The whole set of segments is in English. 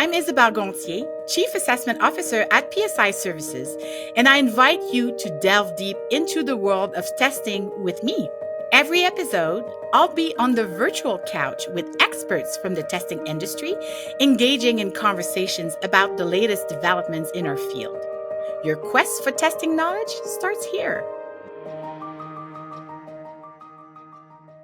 I'm Isabelle Gonthier, Chief Assessment Officer at PSI Services, and I invite you to delve deep into the world of testing with me. Every episode, I'll be on the virtual couch with experts from the testing industry, engaging in conversations about the latest developments in our field. Your quest for testing knowledge starts here.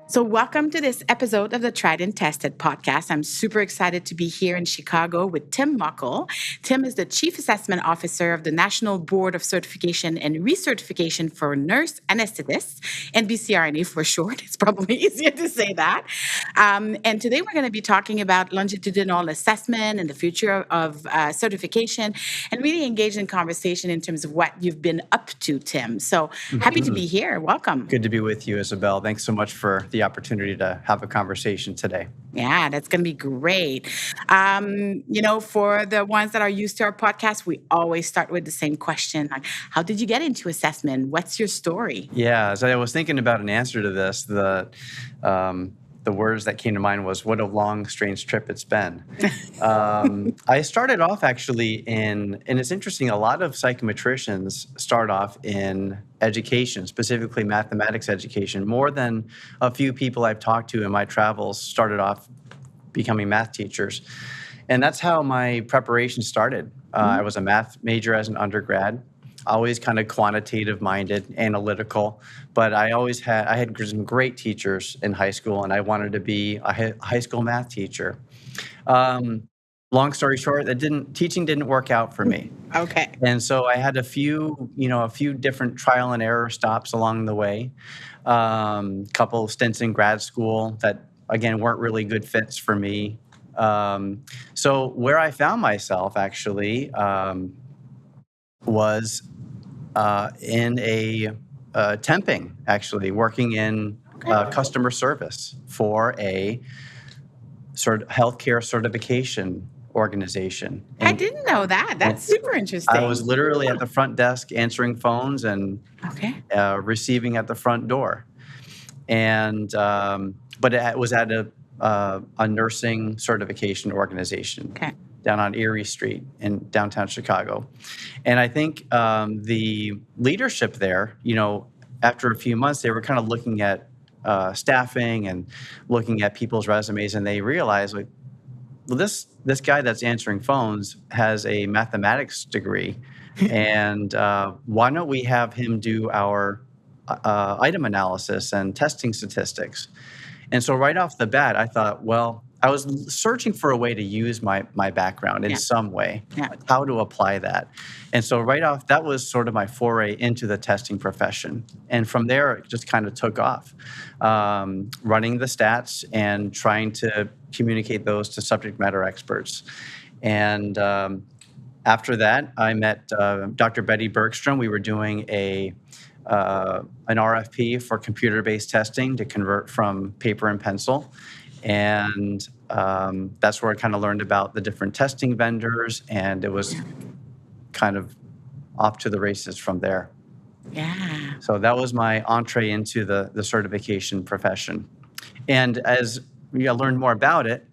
So welcome to this episode of the Tried and Tested podcast. I'm super excited to be here in Chicago with Tim Muckle. Tim is the Chief Assessment Officer of the National Board of Certification and Recertification for Nurse Anesthetists, NBCRNA for short. It's probably easier to say that. And today we're going to be talking about longitudinal assessment and the future of certification and really engage in conversation in terms of what you've been up to, Tim. So happy to be here. Welcome. Good to be with you, Isabelle. Thanks so much for the opportunity to have a conversation today. Yeah, that's going to be great. For the ones that are used to our podcast, we always start with the same question. Like, how did you get into assessment? What's your story? Yeah, as I was thinking about an answer to this, the words that came to mind was, what a long, strange trip it's been. I started off actually and it's interesting, a lot of psychometricians start off in education, specifically mathematics education. More than a few people I've talked to in my travels started off becoming math teachers. And that's how my preparation started. I was a math major as an undergrad. Always kind of quantitative minded, analytical, but I had some great teachers in high school, and I wanted to be a high school math teacher. Long story short, teaching didn't work out for me. Okay. And so I had a few different trial and error stops along the way. Couple of stints in grad school that again weren't really good fits for me. So where I found myself actually was in a temping, actually working in customer service for a sort of healthcare certification organization. And I didn't know that. That's super interesting. I was literally at the front desk answering phones and receiving at the front door. And but it was at a nursing certification organization. Okay. Down on Erie Street in downtown Chicago. And I think the leadership there, after a few months, they were kind of looking at staffing and looking at people's resumes, and they realized, like, well, this guy that's answering phones has a mathematics degree, and why don't we have him do our item analysis and testing statistics? And so right off the bat, I thought, well, I was searching for a way to use my background in some way, how to apply that. And so right off, that was sort of my foray into the testing profession. And from there, it just kind of took off, running the stats and trying to communicate those to subject matter experts. And after that, I met Dr. Betty Bergstrom. We were doing an RFP for computer-based testing to convert from paper and pencil. And that's where I kind of learned about the different testing vendors, and it was kind of off to the races from there. Yeah. So that was my entree into the certification profession. And as I learned more about it,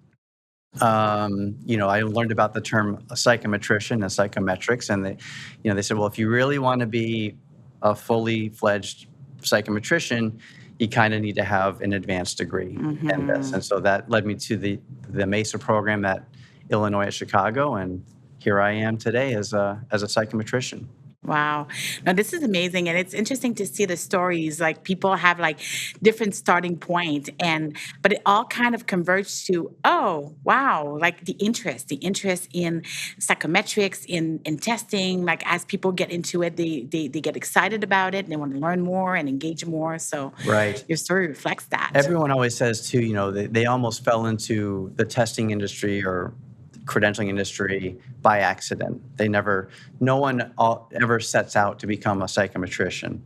I learned about the term psychometrician and psychometrics, and they said, well, if you really want to be a fully fledged psychometrician, you kind of need to have an advanced degree in this. And so that led me to the MESA program at Illinois at Chicago, and here I am today as a psychometrician. Wow. Now, this is amazing. And it's interesting to see the stories. Like, people have like different starting point, but it all kind of converges to, oh, wow, like the interest in psychometrics, in testing. Like, as people get into it, they get excited about it and they want to learn more and engage more. So your story reflects that. Everyone always says too, they almost fell into the testing industry or credentialing industry by accident. No one ever sets out to become a psychometrician.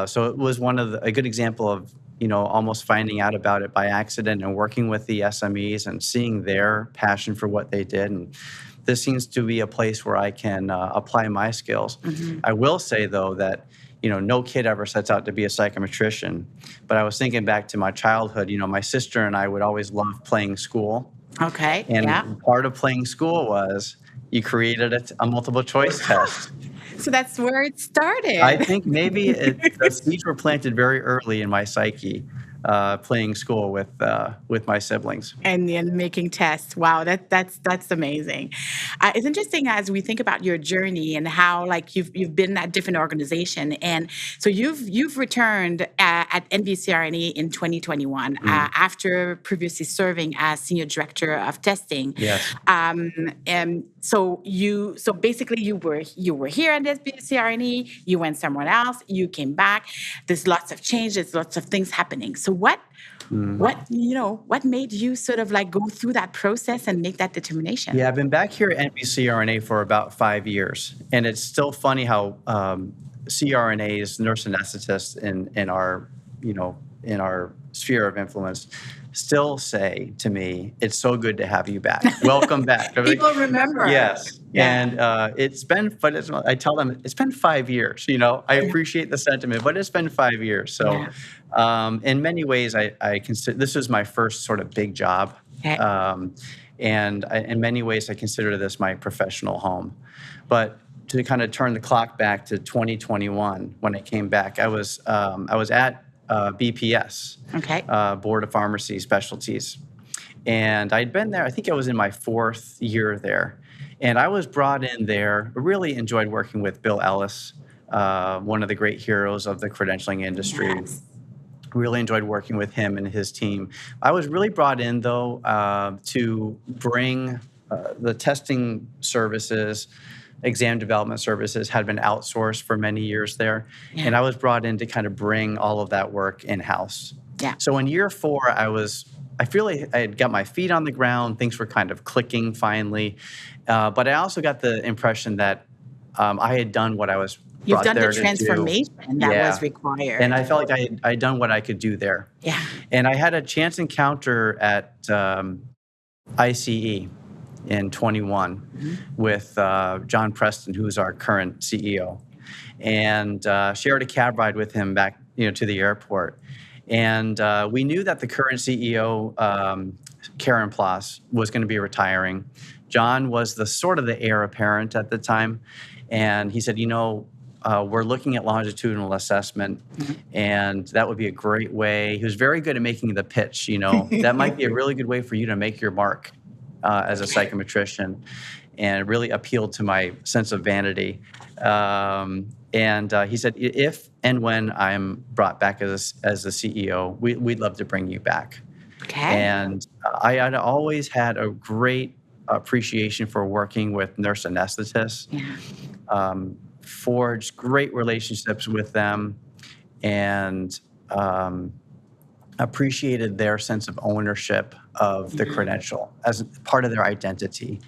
So it was a good example of, almost finding out about it by accident and working with the SMEs and seeing their passion for what they did. And this seems to be a place where I can apply my skills. I will say, though, that no kid ever sets out to be a psychometrician. But I was thinking back to my childhood. My sister and I would always love playing school. Okay. Yeah. And part of playing school was you created a multiple choice test. So that's where it I started. think maybe the seeds were planted very early in my psyche, playing school with my siblings. And then making tests. Wow, that's amazing. It's interesting as we think about your journey and how like you've been at different organization, and so you've returned at NBCRNA in 2021 after previously serving as senior director of testing. Yes. And so basically you were here at NBCRNA, you went somewhere else, you came back. There's lots of change. There's lots of things happening. So what made you sort of like go through that process and make that determination? Yeah, I've been back here at NBCRNA for about 5 years, and it's still funny how CRNAs, nurse anesthetists, in our in our sphere of influence, still say to me, "It's so good to have you back. Welcome back." People remember. Yes, Yeah. and I tell them it's been 5 years. I appreciate the sentiment, but it's been 5 years. So, in many ways, I consider this is my first sort of big job. Okay. In many ways, I consider this my professional home. But to kind of turn the clock back to 2021, when I came back, I was at BPS, Okay. Board of Pharmacy Specialties, and I'd been there. I think I was in my 4th year there, and I was brought in there. I really enjoyed working with Bill Ellis, one of the great heroes of the credentialing industry. Yes. Really enjoyed working with him and his team. I was really brought in, though, to bring the testing services, exam development services had been outsourced for many years there. Yeah. And I was brought in to kind of bring all of that work in-house. Yeah. So in year 4, I feel like I had got my feet on the ground. Things were kind of clicking finally. But I also got the impression that I had done what I was You've brought done there the to transformation do. that Yeah. was required. And I felt like I'd done what I could do there. Yeah. And I had a chance encounter at ICE in 21 with John Preston, who's our current CEO, and shared a cab ride with him back to the airport. And we knew that the current CEO, Karen Ploss, was going to be retiring. John was the sort of the heir apparent at the time. And he said, we're looking at longitudinal assessment, and that would be a great way. He was very good at making the pitch, that might be a really good way for you to make your mark as a psychometrician, and it really appealed to my sense of vanity. And he said, if and when I'm brought back as the CEO, we'd love to bring you back. Okay. And I had always had a great appreciation for working with nurse anesthetists. Yeah. Forged great relationships with them, and appreciated their sense of ownership of the credential as part of their identity.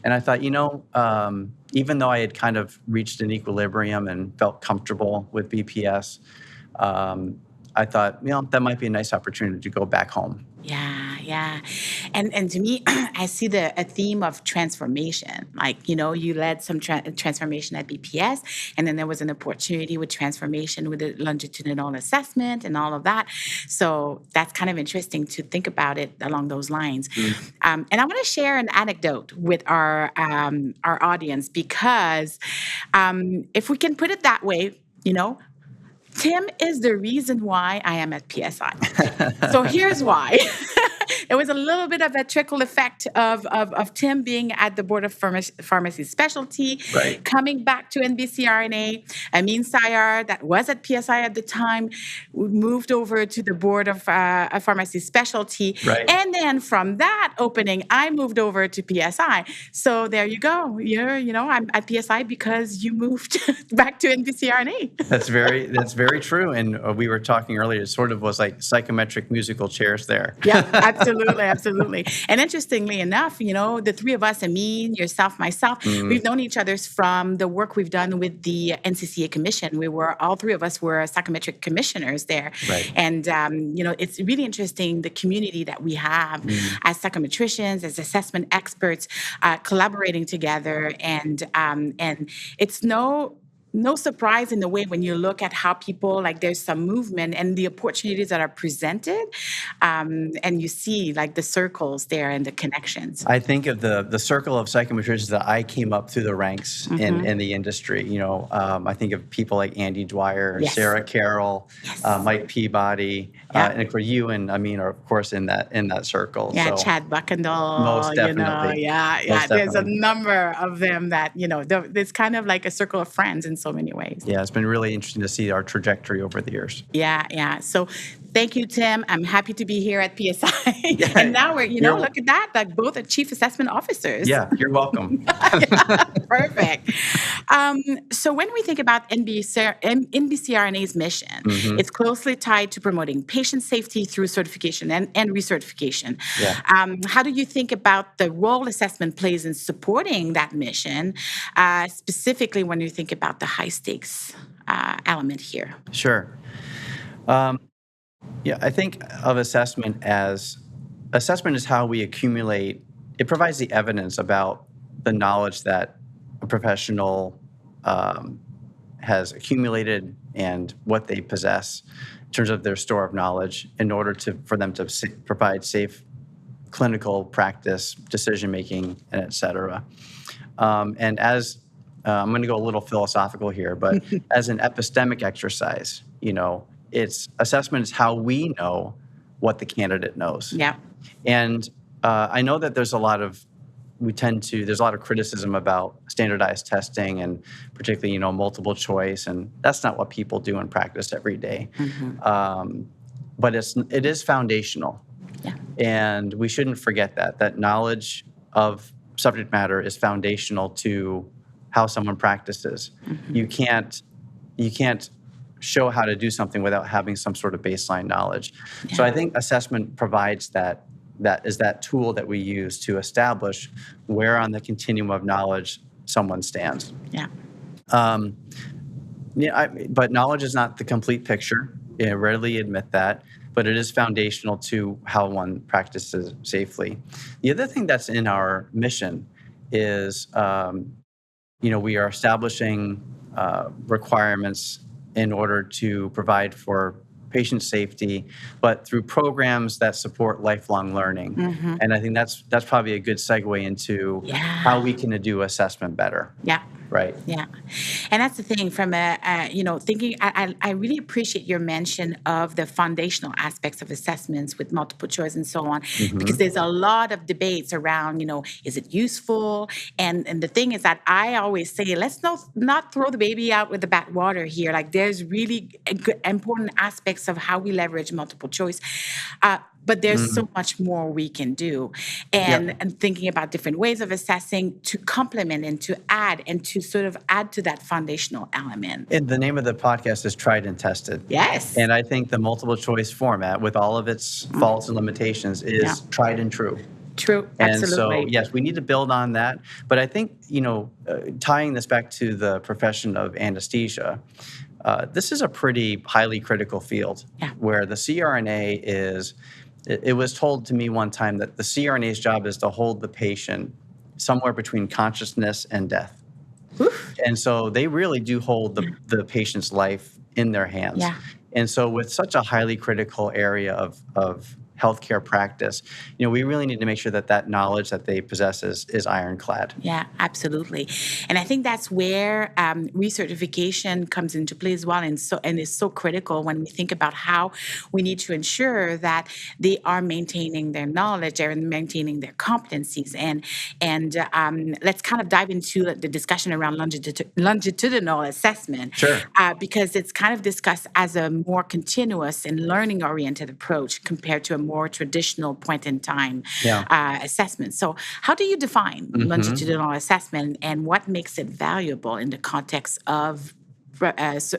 And I thought, even though I had kind of reached an equilibrium and felt comfortable with BPS, I thought, that might be a nice opportunity to go back home. Yeah. And to me, I see a theme of transformation. Like, you led some transformation at BPS, and then there was an opportunity with transformation with the longitudinal assessment and all of that. So that's kind of interesting to think about it along those lines. And I want to share an anecdote with our audience, because if we can put it that way, Tim is the reason why I am at PSI. So here's why. It was a little bit of a trickle effect of Tim being at the Board of Pharmacy Specialty, Right. coming back to NBCRNA. Amin Sayar, that was at PSI at the time, moved over to the Board of Pharmacy Specialty. Right. And then from that opening, I moved over to PSI. So there you go. I'm at PSI because you moved back to NBCRNA. That's very true. And we were talking earlier, it sort of was like psychometric musical chairs there. Yeah, absolutely. And interestingly enough, the three of us, Amin, yourself, myself, we've known each other from the work we've done with the NCCA Commission. All three of us were psychometric commissioners there. Right. And, it's really interesting, the community that we have as psychometricians, as assessment experts, collaborating together. And it's no no surprise in a way when you look at how people, like, there's some movement and the opportunities that are presented, and you see like the circles there and the connections. I think of the circle of psychometricians that I came up through the ranks in the industry. I think of people like Andy Dwyer, Yes. Sarah Carroll, Mike Peabody, and of course you and Amin are of course in that circle. Yeah, So Chad Buckendall, most definitely. yeah. Most There's a definitely. number of them that, it's kind of like a circle of friends in so many ways. Yeah, it's been really interesting to see our trajectory over the years. Yeah. So thank you, Tim. I'm happy to be here at PSI. Yeah. And now we're, look at that, like both are chief assessment officers. Yeah, you're welcome. Perfect. So when we think about NBCRNA's mission, it's closely tied to promoting patient safety through certification and recertification. Yeah. How do you think about the role assessment plays in supporting that mission, specifically when you think about the high stakes element here? Sure. I think of assessment is how we accumulate. It provides the evidence about the knowledge that a professional has accumulated and what they possess in terms of their store of knowledge in order for them to provide safe clinical practice, decision-making, and et cetera. And as I'm going to go a little philosophical here, but as an epistemic exercise, assessment is how we know what the candidate knows. Yeah. And I know that there's a lot of criticism about standardized testing and particularly, multiple choice. And that's not what people do in practice every day. But it is foundational. Yeah. And we shouldn't forget that knowledge of subject matter is foundational to how someone practices. You can't show how to do something without having some sort of baseline knowledge. Yeah. So I think assessment provides that is that tool that we use to establish where on the continuum of knowledge someone stands. Yeah. But knowledge is not the complete picture. I rarely admit that, but it is foundational to how one practices safely. The other thing that's in our mission is, we are establishing requirements in order to provide for patient safety, but through programs that support lifelong learning. And I think that's probably a good segue into how we can do assessment better. Yeah. Right. Yeah. And that's the thing from thinking, I really appreciate your mention of the foundational aspects of assessments with multiple choice and so on, because there's a lot of debates around, is it useful? And the thing is that I always say, let's not throw the baby out with the bathwater here. Like there's really important aspects of how we leverage multiple choice. But there's so much more we can do. And thinking about different ways of assessing to complement and to add and to sort of add to that foundational element. And the name of the podcast is Tried and Tested. Yes. And I think the multiple choice format with all of its faults and limitations is tried and true. True, absolutely. And so, yes, we need to build on that. But I think, tying this back to the profession of anesthesia, this is a pretty highly critical field where the CRNA is... It was told to me one time that the CRNA's job is to hold the patient somewhere between consciousness and death. Oof. And so they really do hold the patient's life in their hands. Yeah. And so with such a highly critical area of healthcare practice, we really need to make sure that knowledge that they possess is ironclad. Yeah, absolutely. And I think that's where recertification comes into play as well, and is so critical when we think about how we need to ensure that they are maintaining their knowledge, they're maintaining their competencies, and let's kind of dive into the discussion around longitudinal assessment. Sure. Because it's kind of discussed as a more continuous and learning-oriented approach compared to a more traditional point-in-time assessment. So how do you define longitudinal assessment, and what makes it valuable in the context of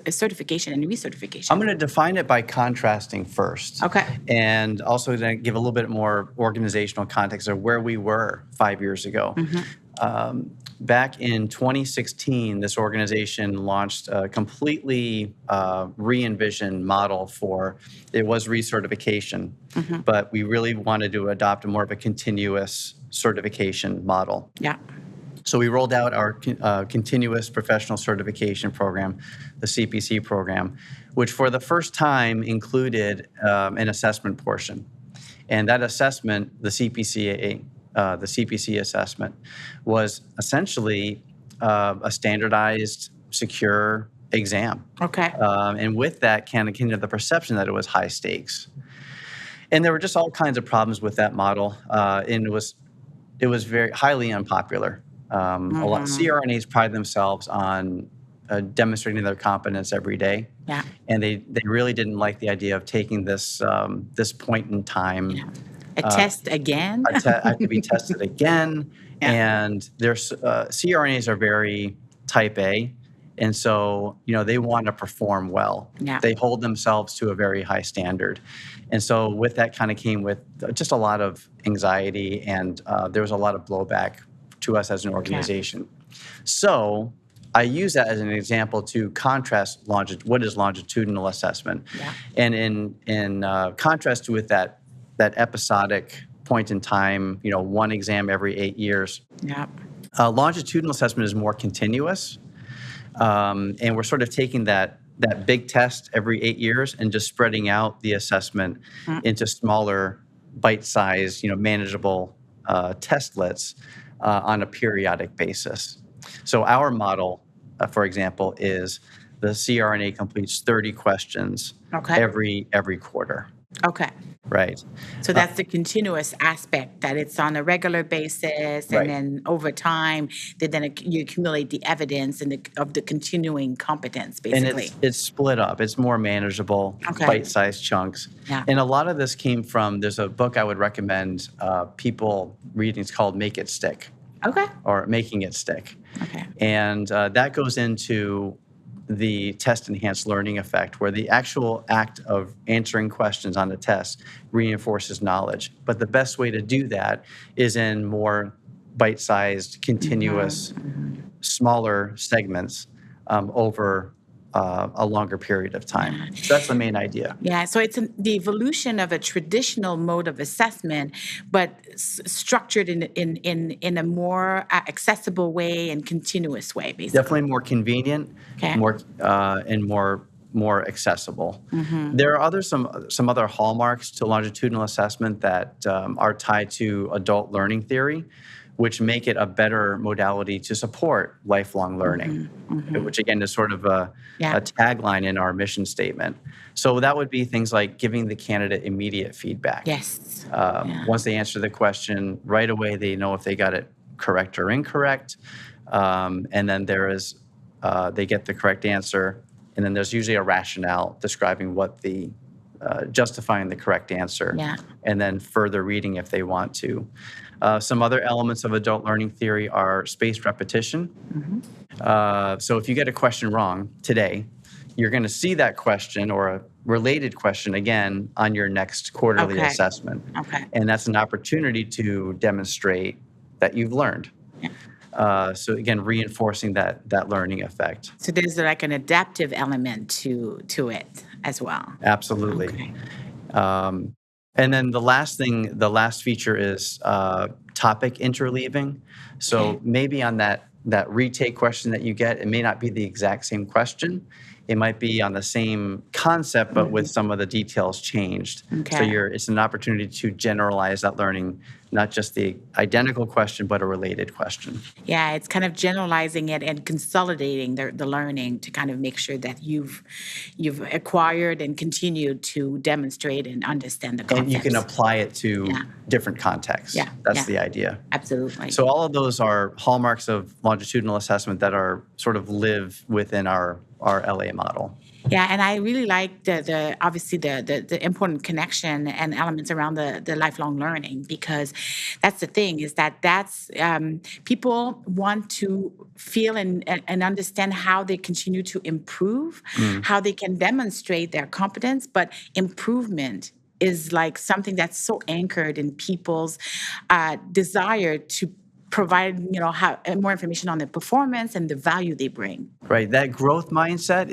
certification and recertification? I'm going to define it by contrasting first. Okay. And also going to give a little bit more organizational context of where we were 5 years ago. Back in 2016, this organization launched a completely re-envisioned model it was recertification, but we really wanted to adopt more of a continuous certification model. Yeah. So we rolled out our continuous professional certification program, the CPC program, which for the first time included an assessment portion. And that assessment, the CPC assessment, was essentially a standardized, secure exam. Okay. And with that came the perception that it was high stakes. And there were just all kinds of problems with that model, and it was very highly unpopular. A lot CRNAs pride themselves on demonstrating their competence every day. Yeah. And they really didn't like the idea of taking this point in time. Yeah. A test again? I have to be tested again. Yeah. And there's CRNAs are very type A. And so, they want to perform well. Yeah. They hold themselves to a very high standard. And so with that kind of came with just a lot of anxiety, and there was a lot of blowback to us as an organization. Okay. So I use that as an example to contrast what is longitudinal assessment. Yeah. And in contrast with that episodic point in time, one exam every 8 years. Yeah. Longitudinal assessment is more continuous. And we're sort of taking that big test every 8 years and just spreading out the assessment into smaller, bite-sized, manageable testlets on a periodic basis. So our model, for example, is the CRNA completes 30 questions every quarter. Okay. Right. So that's the continuous aspect, that it's on a regular basis, and then over time, then you accumulate the evidence of the continuing competence, basically. And it's split up. It's more manageable, bite-sized chunks. Yeah. And a lot of this came from, there's a book I would recommend people reading. It's called Make It Stick. Okay. Or Making It Stick. Okay. And that goes into the test-enhanced learning effect, where the actual act of answering questions on the test reinforces knowledge. But the best way to do that is in more bite-sized, continuous, smaller segments over a longer period of time. So that's the main idea. Yeah, so it's the evolution of a traditional mode of assessment, but structured in a more accessible way and continuous way, basically. Definitely more convenient, and more accessible. There are some other hallmarks to longitudinal assessment that are tied to adult learning theory, which make it a better modality to support lifelong learning, which again is sort of a tagline in our mission statement. So that would be things like giving the candidate immediate feedback. Yes. Once they answer the question, right away they know if they got it correct or incorrect. And then they get the correct answer. And then there's usually a rationale describing what justifying the correct answer. Yeah. And then further reading if they want to. Some other elements of adult learning theory are spaced repetition. So if you get a question wrong today, you're going to see that question or a related question again on your next quarterly assessment. Okay. And that's an opportunity to demonstrate that you've learned. Yeah. So again, reinforcing that learning effect. So there's like an adaptive element to it as well. Absolutely. Okay. And then the last feature is topic interleaving. So maybe on that retake question that you get, it may not be the exact same question. It might be on the same concept, but with some of the details changed. Okay. So it's an opportunity to generalize that learning, not just the identical question, but a related question. Yeah, it's kind of generalizing it and consolidating the learning to kind of make sure that you've acquired and continued to demonstrate and understand the concepts. And you can apply it to different contexts. Yeah. That's the idea. Absolutely. So all of those are hallmarks of longitudinal assessment that are sort of live within our LA model. Yeah, and I really like the obviously the important connection and elements around the lifelong learning, because that's the thing, is that's people want to feel and understand how they continue to improve, how they can demonstrate their competence, but improvement is like something that's so anchored in people's desire to provide, more information on their performance and the value they bring. Right. That growth mindset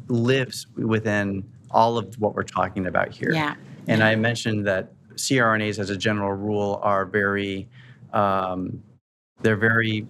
lives within all of what we're talking about here. Yeah. And I mentioned that CRNAs, as a general rule, are very They're very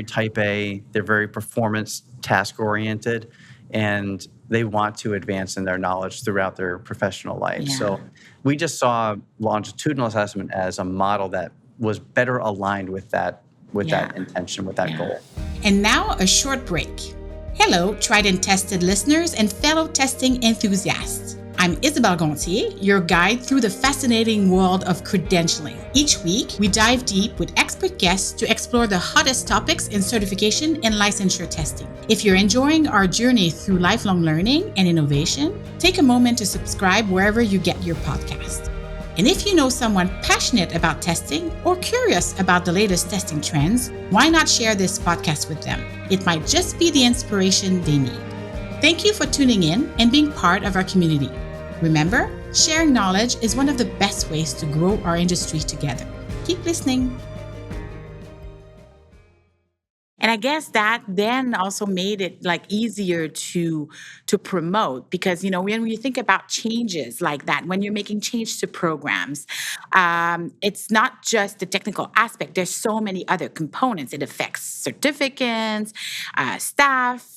type A. They're very performance task oriented, and they want to advance in their knowledge throughout their professional life. Yeah. So we just saw longitudinal assessment as a model that was better aligned with that intention, with that goal. And now a short break. Hello, tried and tested listeners and fellow testing enthusiasts. I'm Isabelle Gonthier, your guide through the fascinating world of credentialing. Each week, we dive deep with expert guests to explore the hottest topics in certification and licensure testing. If you're enjoying our journey through lifelong learning and innovation, take a moment to subscribe wherever you get your podcast. And if you know someone passionate about testing or curious about the latest testing trends, why not share this podcast with them? It might just be the inspiration they need. Thank you for tuning in and being part of our community. Remember, sharing knowledge is one of the best ways to grow our industry together. Keep listening. And I guess that then also made it like easier to promote, because when you think about changes like that, when you're making change to programs, it's not just the technical aspect. There's so many other components. It affects certificants, staff,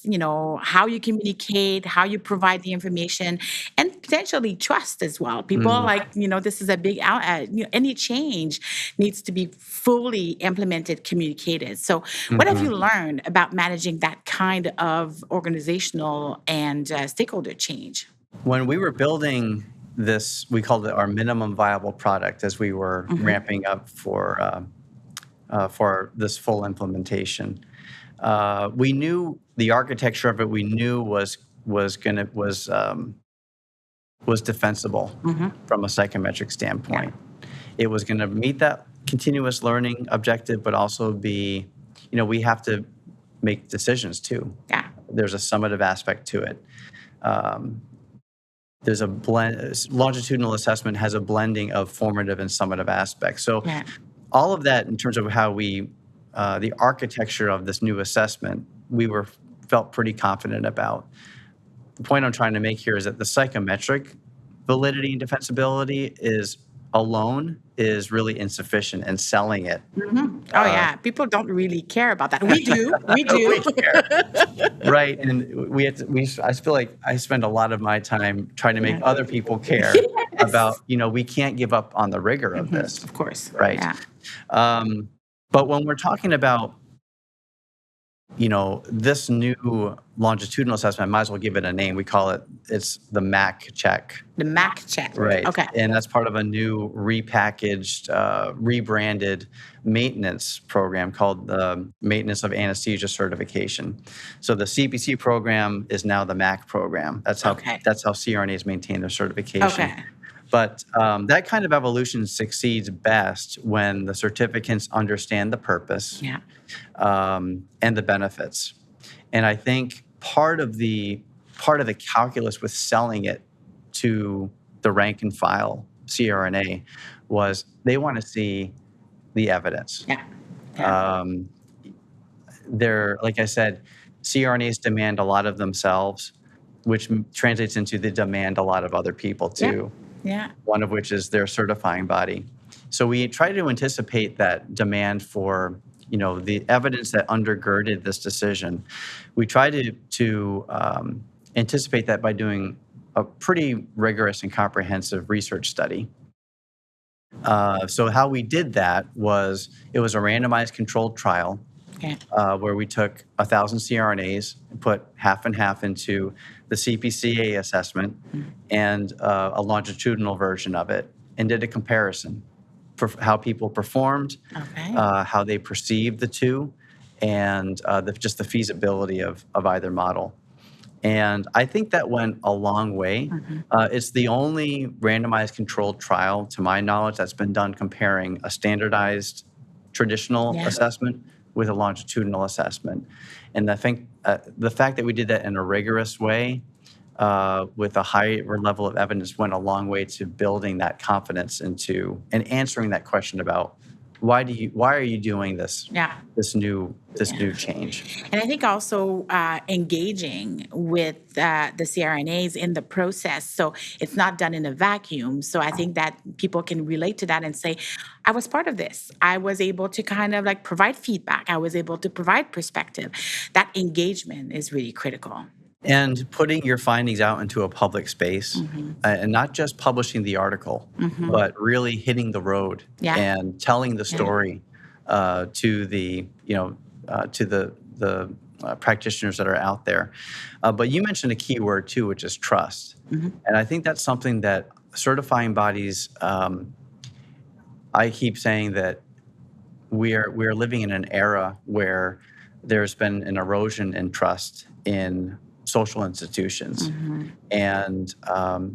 how you communicate, how you provide the information, and potentially trust as well. People are like, this is a big any change needs to be fully implemented, communicated. So what have you learned about managing that kind of organizational and stakeholder change? When we were building this, we called it our minimum viable product as we were ramping up for this full implementation. We knew the architecture of it. We knew was defensible from a psychometric standpoint. It was going to meet that continuous learning objective, but also be, we have to make decisions too. Yeah. There's a summative aspect to it. There's a blend. Longitudinal assessment has a blending of formative and summative aspects. So all of that in terms of how we, the architecture of this new assessment, we felt pretty confident about. The point I'm trying to make here is that the psychometric validity and defensibility alone is really insufficient, and selling it. People don't really care about that. We do. We care. Right. And I feel like I spend a lot of my time trying to make other people care about, we can't give up on the rigor of this. Of course. Right. Yeah. But when we're talking about, this new longitudinal assessment, I might as well give it a name. We call it's the MAC check. The MAC check. Right. Okay. And that's part of a new repackaged, rebranded maintenance program called the Maintenance of Anesthesia Certification. So the CPC program is now the MAC program. That's how CRNAs maintain their certification. Okay. But that kind of evolution succeeds best when the certificants understand the purpose and the benefits. And I think part of the calculus with selling it to the rank and file CRNA was they want to see the evidence. Like I said, CRNAs demand a lot of themselves, which translates into they demand a lot of other people too. One of which is their certifying body. So we try to anticipate that demand for, the evidence that undergirded this decision. We try to anticipate that by doing a pretty rigorous and comprehensive research study. So how we did that was, it was a randomized controlled trial where we took 1,000 CRNAs and put half and half into the CPCA assessment and a longitudinal version of it, and did a comparison for how people performed, how they perceived the two, and just the feasibility of either model. And I think that went a long way. It's the only randomized controlled trial, to my knowledge, that's been done comparing a standardized traditional assessment with a longitudinal assessment. And I think the fact that we did that in a rigorous way with a higher level of evidence went a long way to building that confidence into and answering that question about why are you doing this? Yeah. This new change. And I think also engaging with the CRNAs in the process. So it's not done in a vacuum. So I think that people can relate to that and say, I was part of this. I was able to kind of like provide feedback. I was able to provide perspective. That engagement is really critical. And putting your findings out into a public space, and not just publishing the article, but really hitting the road and telling the story to the practitioners that are out there. But you mentioned a key word too, which is trust, and I think that's something that certifying bodies. I keep saying that we are living in an era where there's been an erosion in trust in social institutions, and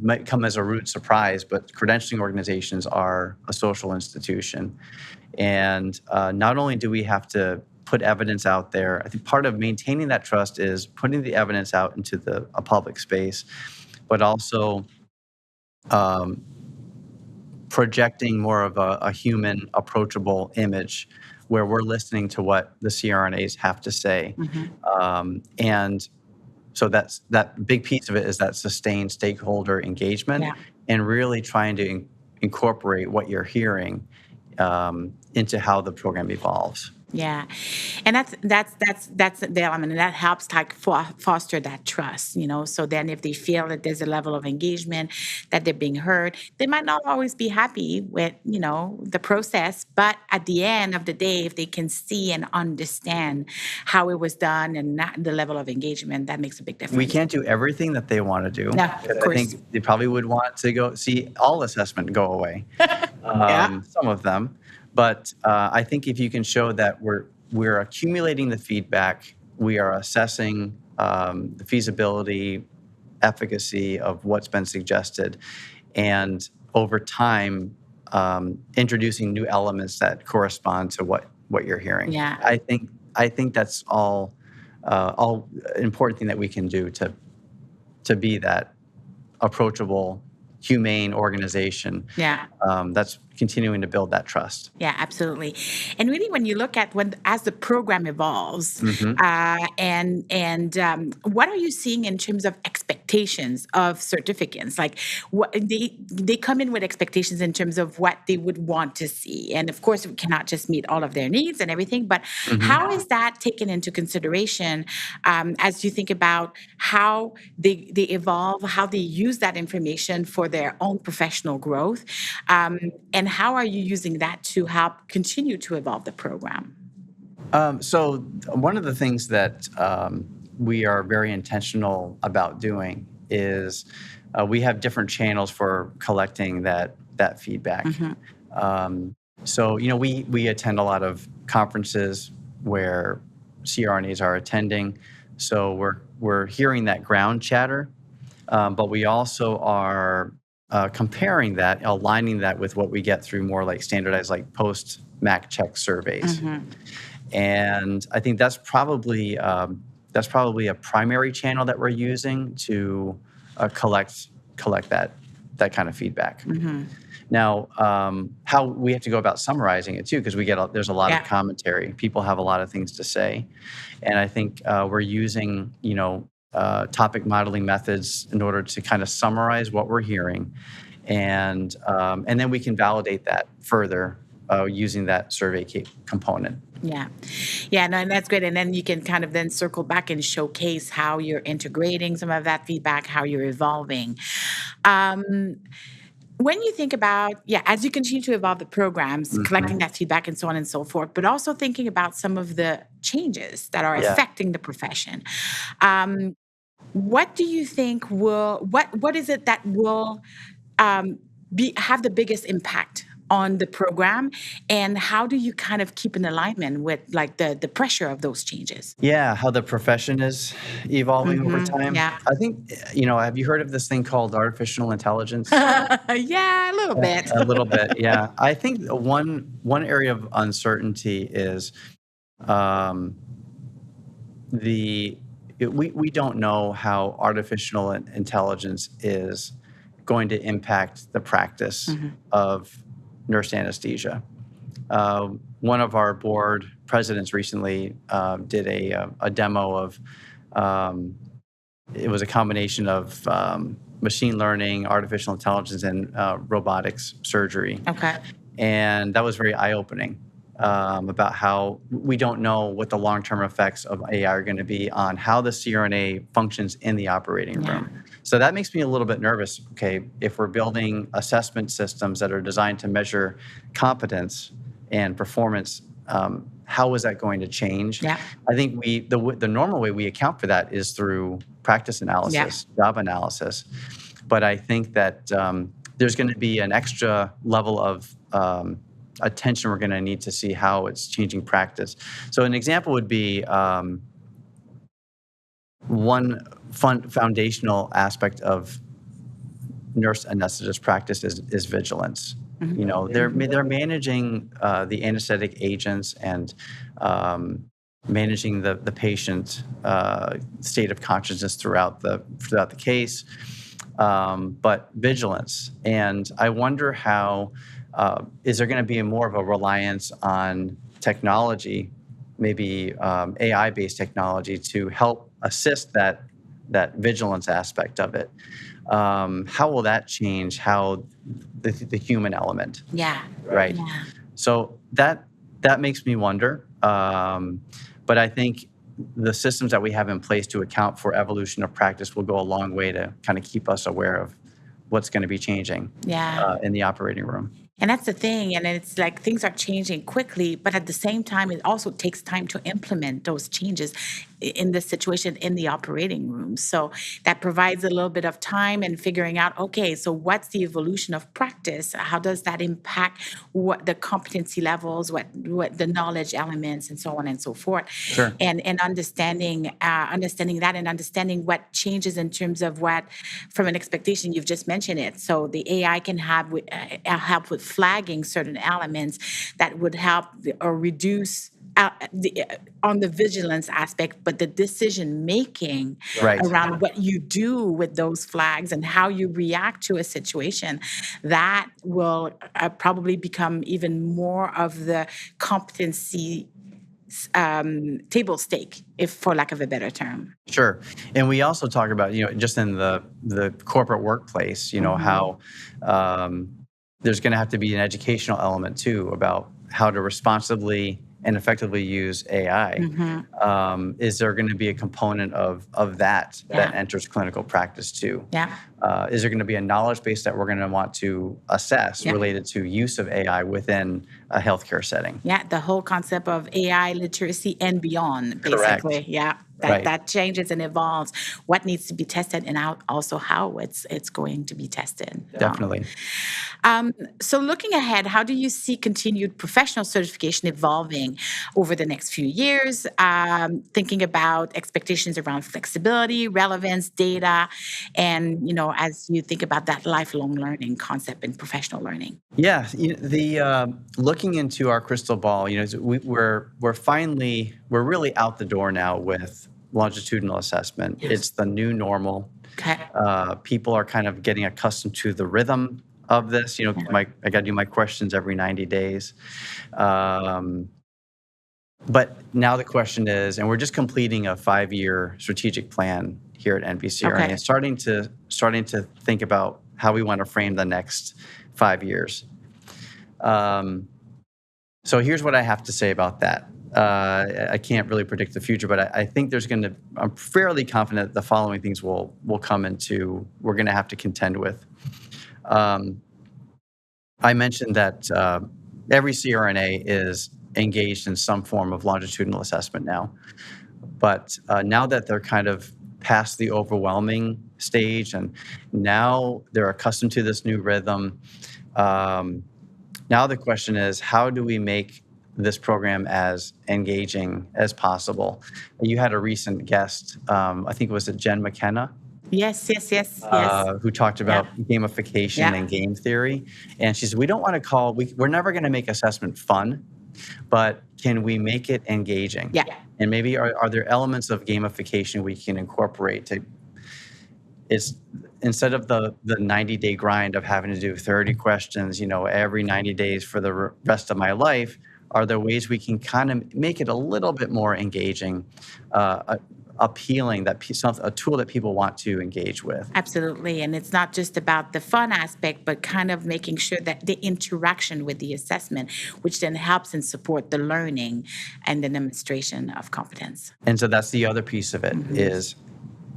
might come as a rude surprise, but credentialing organizations are a social institution. And not only do we have to put evidence out there, I think part of maintaining that trust is putting the evidence out into a public space, but also projecting more of a human, approachable image where we're listening to what the CRNAs have to say. And so that big piece of it is that sustained stakeholder engagement and really trying to incorporate what you're hearing into how the program evolves. Yeah, and that's the element, and that helps like foster that trust, So then, if they feel that there's a level of engagement, that they're being heard, they might not always be happy with the process, but at the end of the day, if they can see and understand how it was done and the level of engagement, that makes a big difference. We can't do everything that they want to do. Yeah, of course. I think they probably would want to go see all assessment go away. Some of them. But I think if you can show that we're accumulating the feedback, we are assessing the feasibility, efficacy of what's been suggested, and over time introducing new elements that correspond to what you're hearing. Yeah. I think that's all important thing that we can do to be that approachable, humane organization. Yeah. That's continuing to build that trust. Yeah, absolutely. And really, when you look at as the program evolves, what are you seeing in terms of expectations of certificants? Like, what they come in with expectations in terms of what they would want to see, and of course, we cannot just meet all of their needs and everything. But how is that taken into consideration as you think about how they evolve, how they use that information for their own professional growth, and how are you using that to help continue to evolve the program? So one of the things that we are very intentional about doing is we have different channels for collecting that feedback. So we attend a lot of conferences where CRNAs are attending. So we're hearing that ground chatter, but we also are comparing that, aligning that with what we get through more like standardized, like post-MAC check surveys. And I think that's probably a primary channel that we're using to collect that kind of feedback. Now, how we have to go about summarizing it too, because there's a lot of commentary. People have a lot of things to say, and I think we're using topic modeling methods in order to kind of summarize what we're hearing, and then we can validate that further using that survey component. No, and that's great. And then you can kind of then circle back and showcase how you're integrating some of that feedback, how you're evolving. When you think about, as you continue to evolve the programs, collecting that feedback and so on and so forth, but also thinking about some of the changes that are affecting the profession, what do you think what is it that will have the biggest impact on the program, and how do you kind of keep in alignment with like the pressure of those changes? Yeah, how the profession is evolving over time. Yeah. I think, have you heard of this thing called artificial intelligence? Yeah, a little bit. A little bit, yeah. I think one area of uncertainty is we don't know how artificial intelligence is going to impact the practice of nurse anesthesia. one of our board presidents recently did a demo of, it was a combination of machine learning, artificial intelligence, and robotics surgery. Okay. And that was very eye-opening about how we don't know what the long-term effects of AI are going to be on how the CRNA functions in the operating room. So that makes me a little bit nervous. Okay, if we're building assessment systems that are designed to measure competence and performance, how is that going to change? Yeah. I think the normal way we account for that is through practice analysis, job analysis. But I think that there's going to be an extra level of attention we're going to need to see how it's changing practice. So an example would be one foundational aspect of nurse anesthetist practice is vigilance. Mm-hmm. You know, they're managing the anesthetic agents and managing the patient state of consciousness throughout the case, but vigilance. And I wonder how is there going to be more of a reliance on technology, maybe AI-based technology, to help assist that vigilance aspect of it? How will that change how the human element? Yeah. Right. Yeah. So that makes me wonder. But I think the systems that we have in place to account for evolution of practice will go a long way to kind of keep us aware of what's going to be changing in the operating room. And that's the thing. And it's like things are changing quickly, but at the same time, it also takes time to implement those changes in the situation in the operating room. So that provides a little bit of time and figuring out, okay, so what's the evolution of practice? How does that impact what the competency levels, what the knowledge elements, and so on and so forth. Sure. And understanding that and understanding what changes in terms of what, from an expectation, you've just mentioned it. So the AI can help with flagging certain elements that would help or reduce on the vigilance aspect, but the decision making around what you do with those flags and how you react to a situation, that will probably become even more of the competency table stake, if for lack of a better term. Sure. And we also talk about, just in the corporate workplace, how there's going to have to be an educational element too about how to responsibly and effectively use AI. Is there going to be a component of that enters clinical practice too? Is there going to be a knowledge base that we're going to want to assess related to use of AI within a healthcare setting? The whole concept of AI literacy and beyond, basically. Correct. That changes and evolves what needs to be tested and also how it's going to be tested. Definitely. So looking ahead, how do you see continued professional certification evolving over the next few years? Thinking about expectations around flexibility, relevance, data, and as you think about that lifelong learning concept in professional learning. Yeah, looking into our crystal ball, we're really out the door now with longitudinal assessment. Yes. It's the new normal. Okay. People are kind of getting accustomed to the rhythm of this. I got to do my questions every 90 days. But now the question is, and we're just completing a 5-year strategic plan here at NBCRNA, and starting to think about how we want to frame the next 5 years. So here's what I have to say about that. I can't really predict the future, but I think I'm fairly confident that the following things we're going to have to contend with. I mentioned that every CRNA is engaged in some form of longitudinal assessment now. But now that they're kind of past the overwhelming stage and now they're accustomed to this new rhythm, now the question is, how do we make this program as engaging as possible? You had a recent guest, I think it was Jen McKenna. Yes. Who talked about gamification and game theory. And she said, we don't want to we're never going to make assessment fun, but can we make it engaging? Yeah. And maybe are there elements of gamification we can incorporate to it's instead of the 90-day grind of having to do 30 questions, every 90 days for the rest of my life, are there ways we can kind of make it a little bit more engaging, appealing, a tool that people want to engage with? Absolutely. And it's not just about the fun aspect, but kind of making sure that the interaction with the assessment, which then helps and support the learning and the demonstration of competence. And so that's the other piece of it is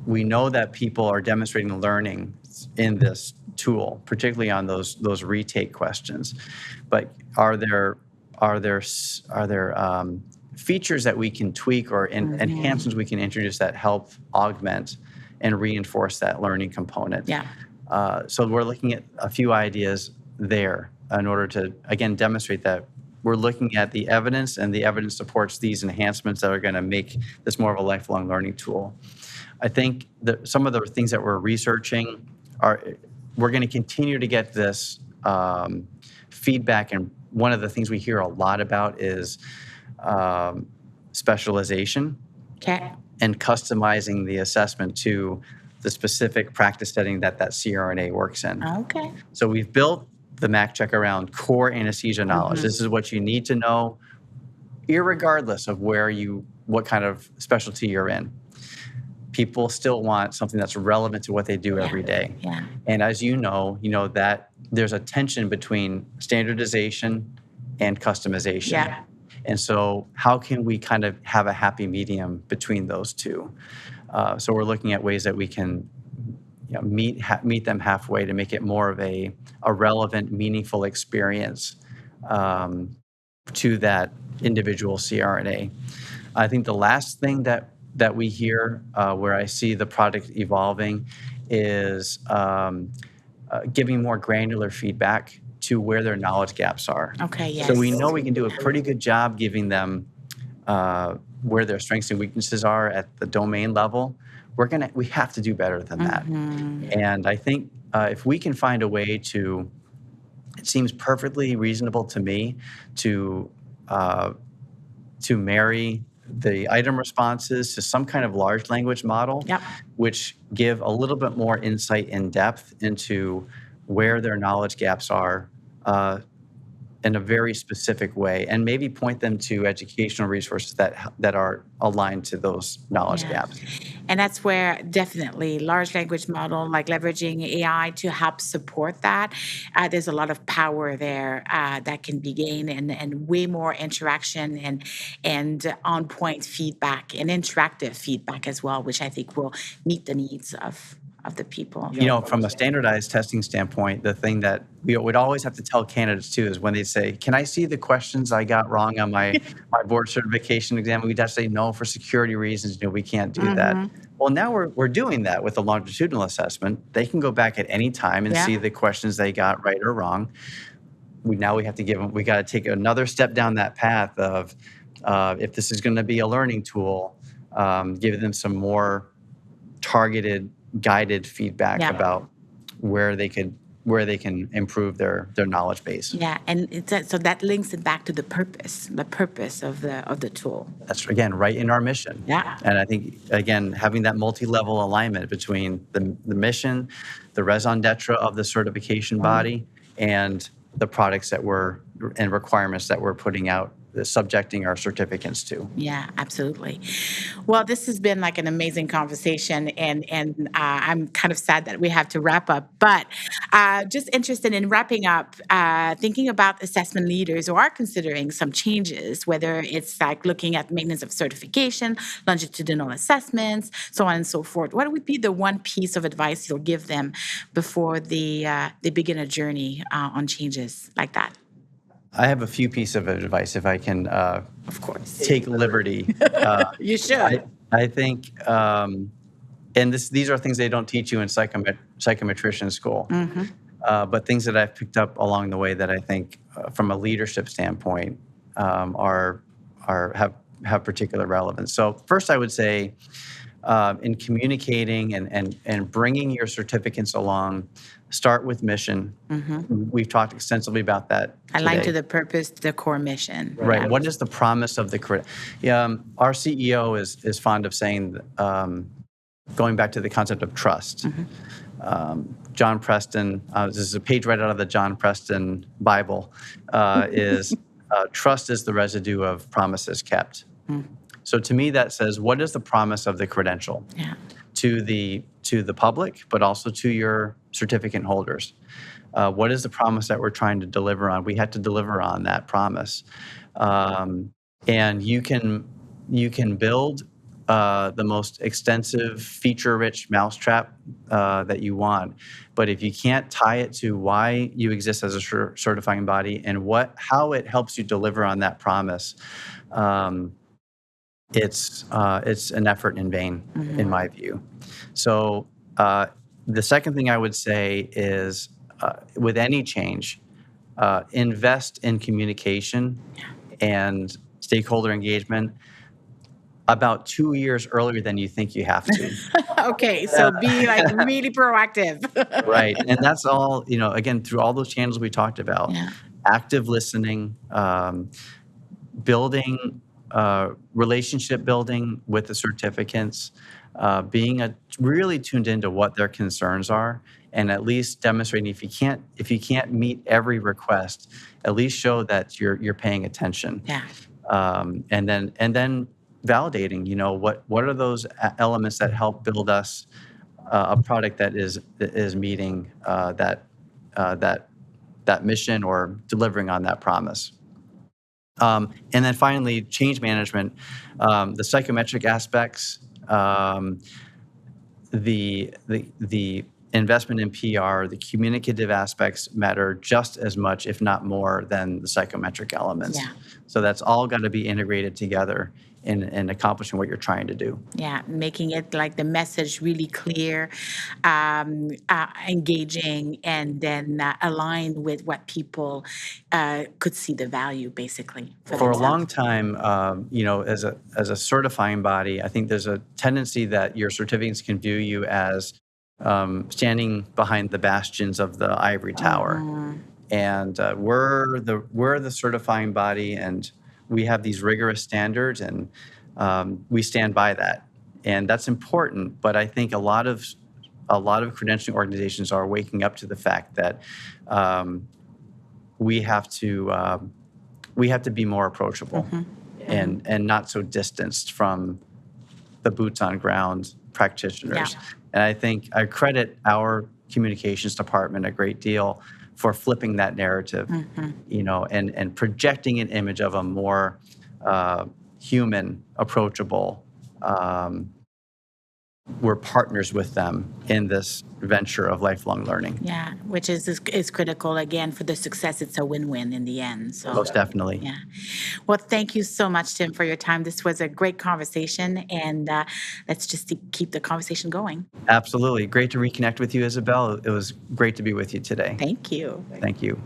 we know that people are demonstrating learning in this tool, particularly on those retake questions. But are there features that we can tweak or enhancements we can introduce that help augment and reinforce that learning component? Yeah. So we're looking at a few ideas there in order to, again, demonstrate that we're looking at the evidence, and the evidence supports these enhancements that are going to make this more of a lifelong learning tool. I think that some of the things that we're researching we're going to continue to get this feedback, and one of the things we hear a lot about is specialization and customizing the assessment to the specific practice setting that CRNA works in. Okay. So we've built the MAC check around core anesthesia knowledge. This is what you need to know, irregardless of what kind of specialty you're in. People still want something that's relevant to what they do every day. Yeah. And as you know that there's a tension between standardization and customization. Yeah. And so how can we kind of have a happy medium between those two? So we're looking at ways that we can meet them halfway to make it more of a relevant, meaningful experience to that individual CRNA. I think the last thing that we hear where I see the product evolving is giving more granular feedback to where their knowledge gaps are. Okay, yes. So we know we can do a pretty good job giving them where their strengths and weaknesses are at the domain level. We have to do better than that. And I think if we can find a way to, it seems perfectly reasonable to me to marry the item responses to some kind of large language model, which give a little bit more insight and depth into where their knowledge gaps are in a very specific way, and maybe point them to educational resources that are aligned to those knowledge gaps. And that's where definitely large language model, like leveraging AI to help support that, there's a lot of power there that can be gained, and way more interaction and on-point feedback and interactive feedback as well, which I think will meet the needs of the people. From a standardized testing standpoint, the thing that we would always have to tell candidates too is when they say, "Can I see the questions I got wrong on my board certification exam?" We'd have to say, "No, for security reasons, we can't do that." Well, now we're doing that with the longitudinal assessment. They can go back at any time and see the questions they got right or wrong. We have to give them. We got to take another step down that path of if this is going to be a learning tool, give them some more targeted, guided feedback about where they can improve their knowledge base. Yeah, and so that links it back to the purpose of the tool. That's, again, right in our mission. Yeah. And I think, again, having that multi-level alignment between the mission, the raison d'etre of the certification body, and the products and requirements that we're putting out, subjecting our certificants to. Yeah, absolutely. Well, this has been like an amazing conversation, and I'm kind of sad that we have to wrap up, but just interested in wrapping up, thinking about assessment leaders who are considering some changes, whether it's like looking at maintenance of certification, longitudinal assessments, so on and so forth. What would be the one piece of advice you'll give them before they begin a journey on changes like that? I have a few pieces of advice, if I can, of course, take liberty. You should. I think, and these are things they don't teach you in psychometrician school, but things that I've picked up along the way that I think, from a leadership standpoint, have particular relevance. So first, I would say, in communicating and bringing your certificates along, start with mission. We've talked extensively about that today. Align to the purpose, the core mission. Right. Yeah. What is the promise of the our CEO is fond of saying going back to the concept of trust. John Preston, this is a page right out of the John Preston Bible, is trust is the residue of promises kept. So to me, that says, what is the promise of the credential to the public, but also to your certificate holders? What is the promise that we're trying to deliver on? We had to deliver on that promise. And you can build the most extensive, feature-rich mousetrap that you want, but if you can't tie it to why you exist as a certifying body and how it helps you deliver on that promise, it's an effort in vain, in my view. So the second thing I would say is, with any change, invest in communication and stakeholder engagement about 2 years earlier than you think you have to. Okay, so be like really proactive. Right, and that's all, again, through all those channels we talked about. Active listening, building, relationship building with the certificants, being really tuned into what their concerns are, and at least demonstrating if you can't meet every request, at least show that you're paying attention. And then validating, what are those elements that help build us a product that is meeting that mission or delivering on that promise. And then finally, change management, the psychometric aspects, the investment in PR, the communicative aspects matter just as much, if not more, than the psychometric elements. So that's all got to be integrated together in accomplishing what you're trying to do. Making it like the message really clear, engaging, and then aligned with what people could see the value, basically. For a long time, as a certifying body, I think there's a tendency that your certificates can view you as standing behind the bastions of the ivory tower, and we're the certifying body, and we have these rigorous standards, and we stand by that, and that's important. But I think a lot of credentialing organizations are waking up to the fact that we have to be more approachable and not so distanced from the boots on ground practitioners. And I think I credit our communications department a great deal for flipping that narrative, and projecting an image of a more human, approachable. We're partners with them in this venture of lifelong learning. Which is critical, again, for the success. It's a win-win in the end. So most definitely. Well, thank you so much, Tim, for your time. This was a great conversation, and let's just keep the conversation going. Absolutely. Great to reconnect with you, Isabelle. It was great to be with you today. Thank you. Thank you.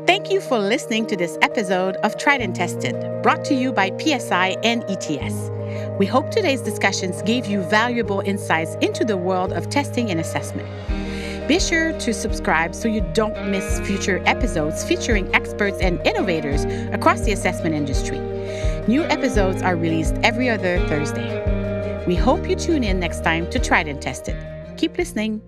Thank you for listening to this episode of Tried and Tested, brought to you by PSI and ETS. We hope today's discussions gave you valuable insights into the world of testing and assessment. Be sure to subscribe so you don't miss future episodes featuring experts and innovators across the assessment industry. New episodes are released every other Thursday. We hope you tune in next time to Tried and Tested. Keep listening.